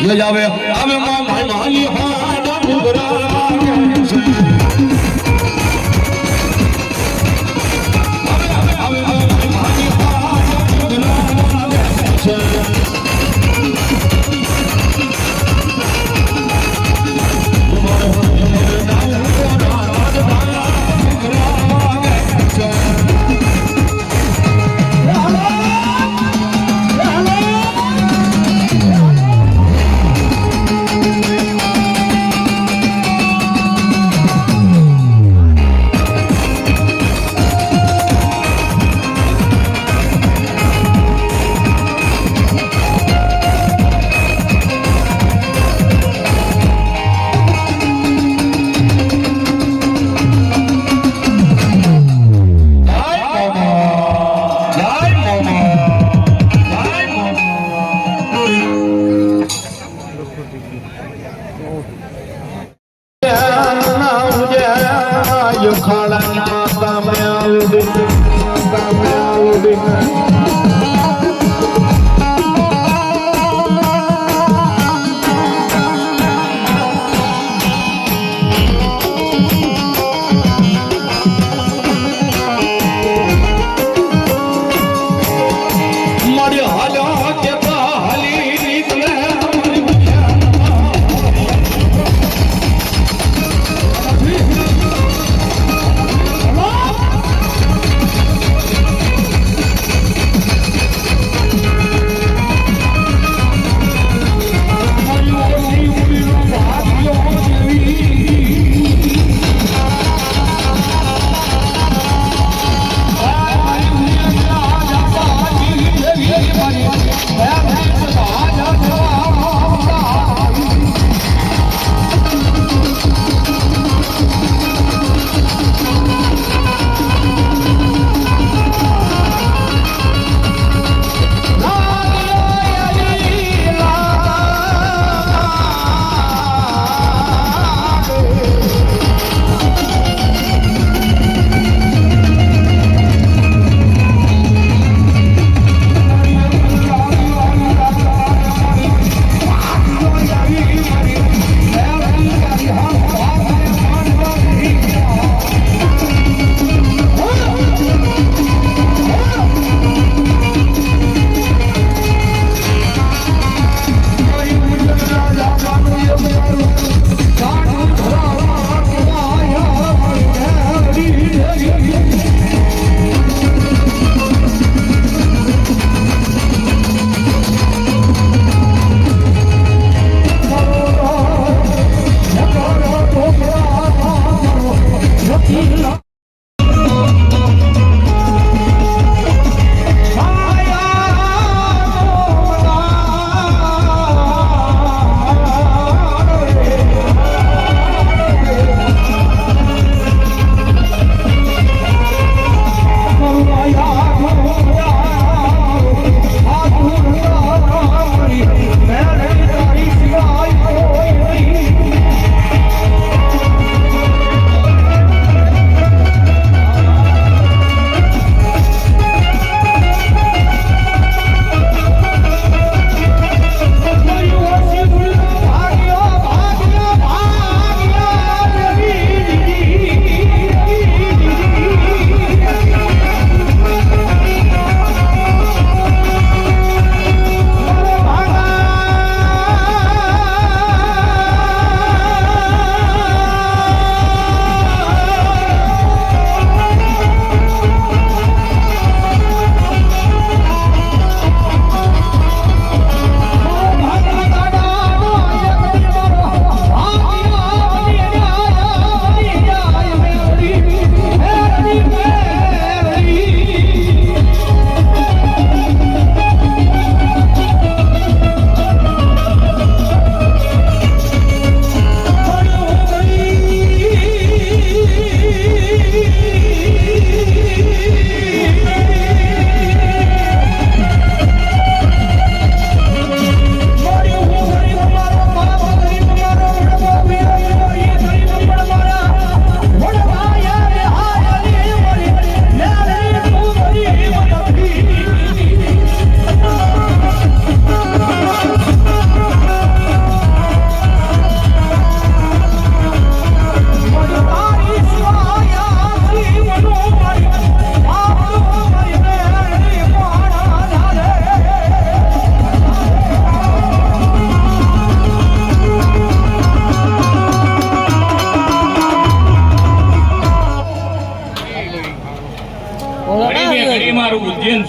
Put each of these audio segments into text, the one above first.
ले जावे आवे मामा माली हाडा मुगरा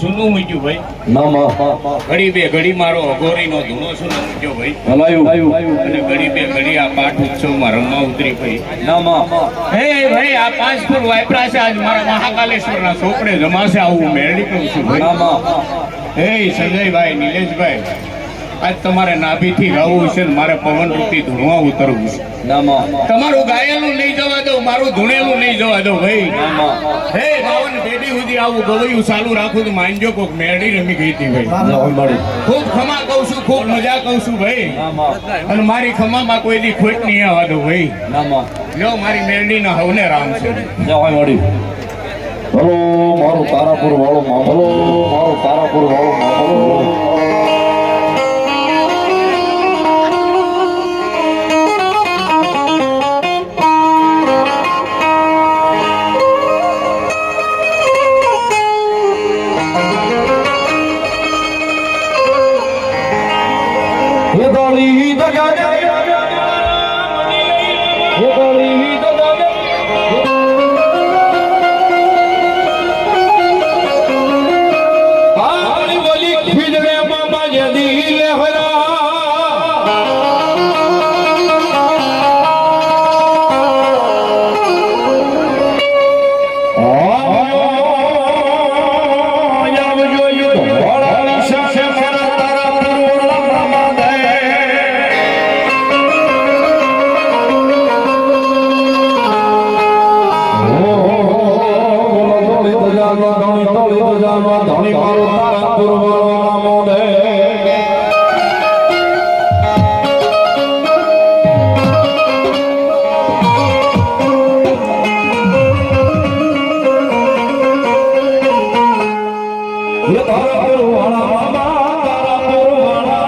સુનું મૂક્યું ભાઈ. ના માં ઘડી બે ઘડી મારો અઘોરીનો ધૂણો સુનો મૂક્યો ભાઈ. હલાયું અને ઘડી બે ઘડી આ પાઠ ઉત્સવમાં રમવા ઉતરી ભાઈ. ના માં હે ભાઈ આ 5 ફૂટ વાપરા છે આજ મારા મહાકાલેશ્વરના ચોપડે જમાશે આવું મેળવી કહું છું ભાઈ. ના માં હે સંજયભાઈ નિલેશભાઈ આજ તમારે નાભીથી ગાવું છે ને મારે પવનરૂપી ધૂણવા ઉતરવું છે. ના માં તમારું ગાયેલું નહીં જવા દો મારું ધૂણેલું નહીં જવા દો ભાઈ. ના માં હે 52 પેઢી સુધી આવું ગવૈયું ચાલુ રાખું તો માનજો કોક મેરડી રમી ગઈ હતી ભાઈ. ખૂબ ખમા કહું છું ખૂબ મજા કહું છું ભાઈ. ના માં અને મારી ખમામાં કોઈ દી ખોટ નહીં આવવા દો ભાઈ. ના માં લો મારી મેરડીના હવને રામ છે. જવાય મળી બોલો મારું તારાપુર વાળો મામલો મારું તારાપુર વાળો મામલો ये गोली दगा ये गोली दगा आली बोली खिजरे मामा ये दिल हरा याव जो यो बड़ा निशा से मारा तारा पुरवला मामा दे ધણી મારો તારાપુર વાળો મામો દે ये तारापुर वाला मामा तारापुर वाला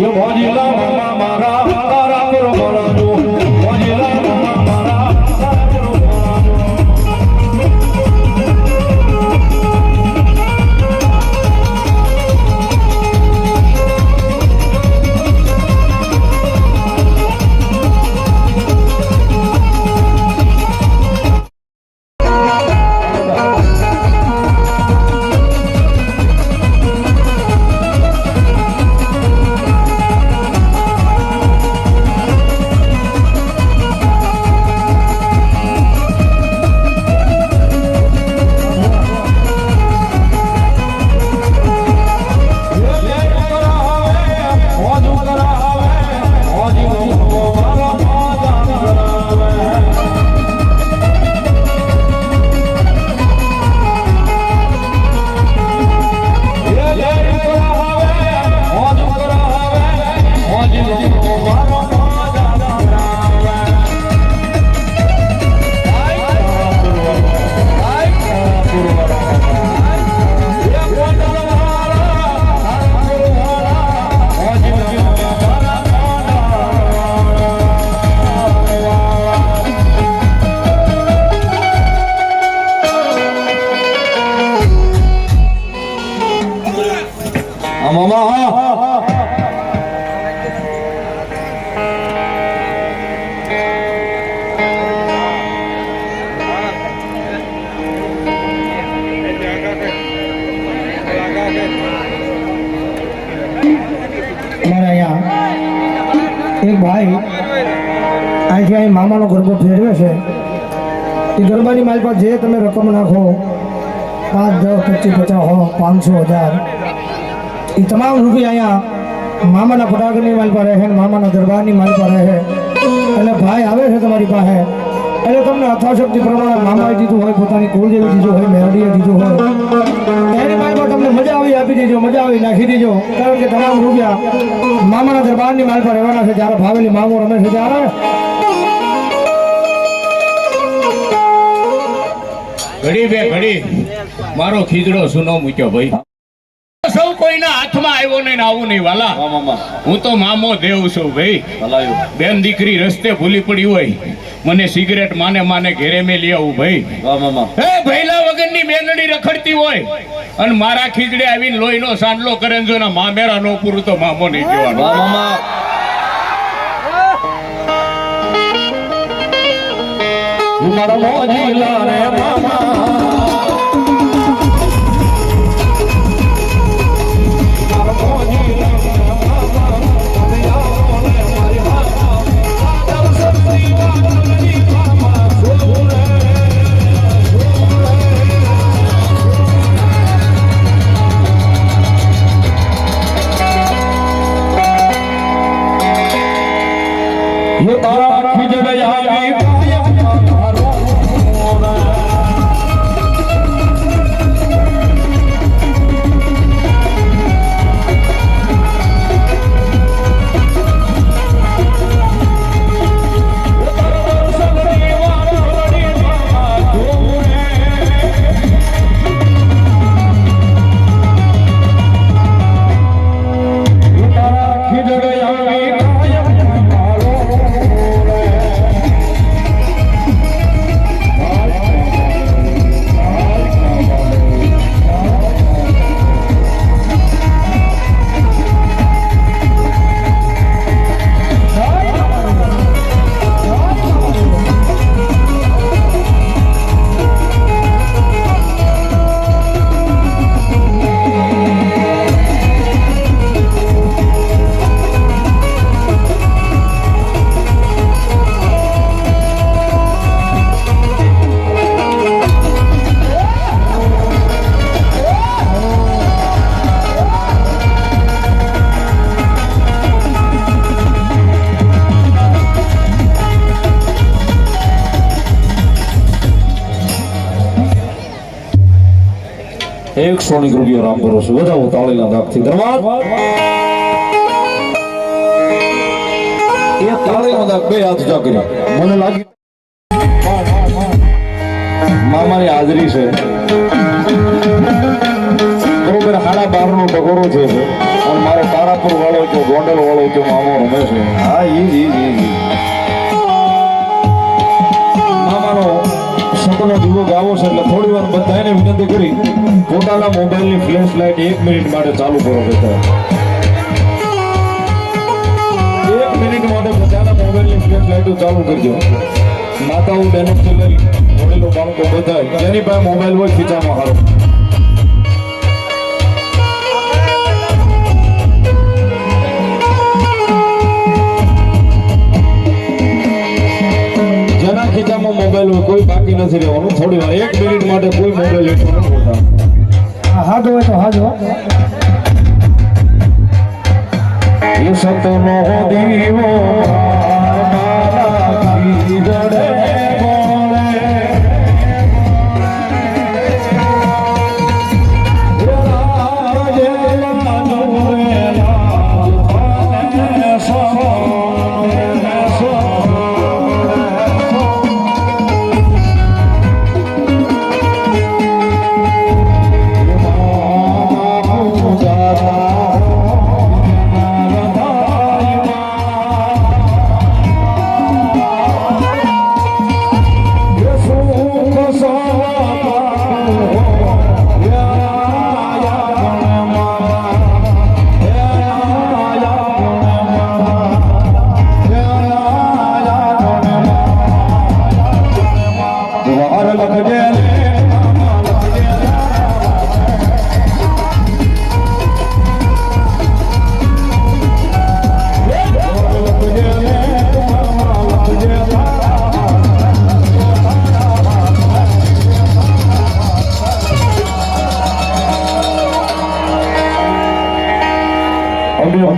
ये मोजीला मामा मारा तारापुर वाला जो मोजीला मामा मारा तारापुर वाला એક ભાઈ અહીંથી અહીં મામાનો ગરબો ફેરવે છે એ ગરબાની મારી પાસે જે તમે રકમ નાખો 5, 10, 25, 50, 500, 1000 એ તમામ રૂપિયા અહીંયા મામાના ફટાકડની મારી પાસે રહે મામાના દરબારની મારી પાસે રહે અને ભાઈ આવે છે તમારી પાસે એટલે તમને અથાશક્તિ પ્રમાણે મામાએ દીધું હોય પોતાની કુળદેવી દીધું હોય મેરડીએ દીધું હોય એની મારી પાસે તમને મજા આવી આપી દેજો મજા આવી નાખી દેજો કારણ કે તમામ રૂપિયા મામાના દરબારની મારી પાસે રહેવાના છે જ્યારે ભાવેલી મામો રમે છે ત્યારે ઘડી બે ઘડી મારો ખીજડો સુનો મૂક્યો ભાઈ. સૌ કોઈના હાથમાં આવ્યો નહીં ને આવું નહીં વાલા. હું તો મામો દેવ છું ભાઈ. બેન દીકરી રસ્તે ભૂલી પડી હોય મને સિગરેટ માને ઘેરે મેં લઈ આવું ભાઈ. હે ભૈલા વગરની બેનડી રખડતી હોય અને મારા ખીજડે આવીને લોહીનો સાંડલો કરે જો ના મામેરા નો પૂરું તો મામો નહીં કહેવાનો. મારા મોજીલા રે મામા તારા ખીજડે આવી કાયમ મારો એક સોની રૂપિયા રામ ભરોસે વધાવો તાળીના દાગથી ધન્યવાદ એ તાળીનો દાગ બે હાથ ઊંચા કર્યા મને લાગી મામાની હાજરી છે બરોબર 12:30 નો બગોરો છે અને મારો તારાપુર વાળો કે ગોંડલ વાળો કે મામો રમે છે હા ઈ મામાનો સપનો દીવો ગાવો છે એટલે થોડી વાર બધાને વિનંતી કરી પોતાના મોબાઈલની ફ્લેશ લાઇટ 1 મિનિટ માટે ચાલુ કરો બેટા 1 મિનિટ માટે બધાના મોબાઈલની ફ્લેશ લાઇટો ચાલુ કરજો માતાઓ બહેનો થી લઈ વડીલો બાળકો બધા જેની પાસે મોબાઈલ હોય ખીચામાં હારો જેના ખીચામાં મોબાઈલ હોય કોઈ બાકી નથી રહેવાનું થોડી વાર 1 મિનિટ માટે કોઈ મોબાઈલ લેતો ન હોતા હાથ હોય તો હાથ એ સતનો દીવો મારા ખીજડે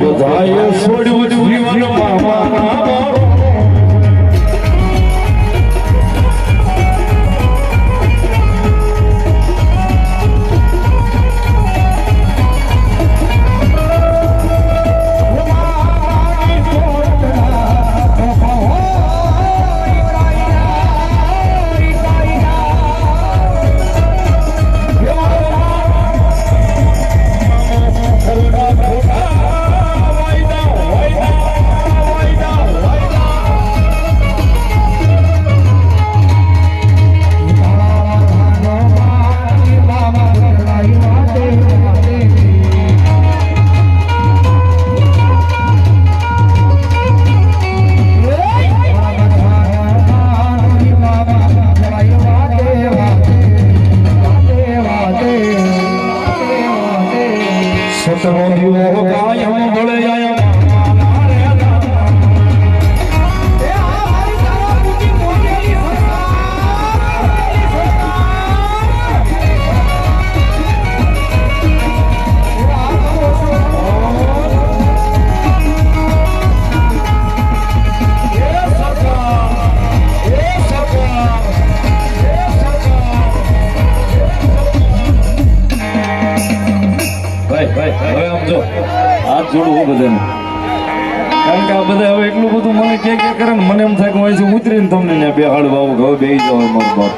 બધાએ છોડ્યું જીવન મામા ભાઈ હવે આમ જો હાથ જોડું હું બધાને, કારણ કે આ બધા હવે એટલું બધું મને કે કરે ને મને એમ થાય કે હું અહીંથી ઉતરીને તમને ત્યાં બેહાડવા આવું, હવે બેસી જાવ મારું બાપ.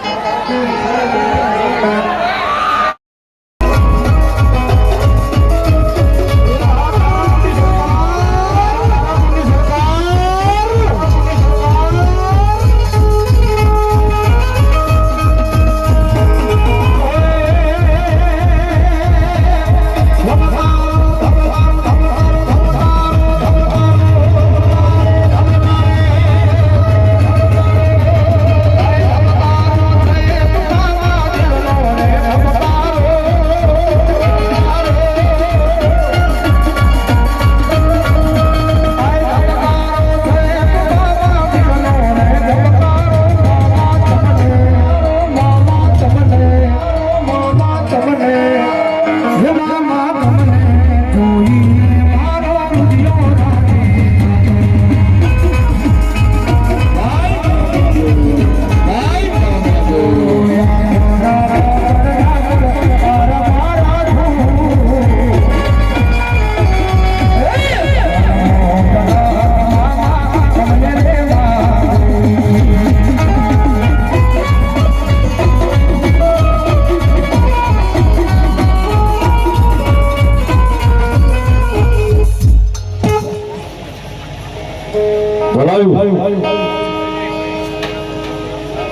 ભલાયું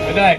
બધાય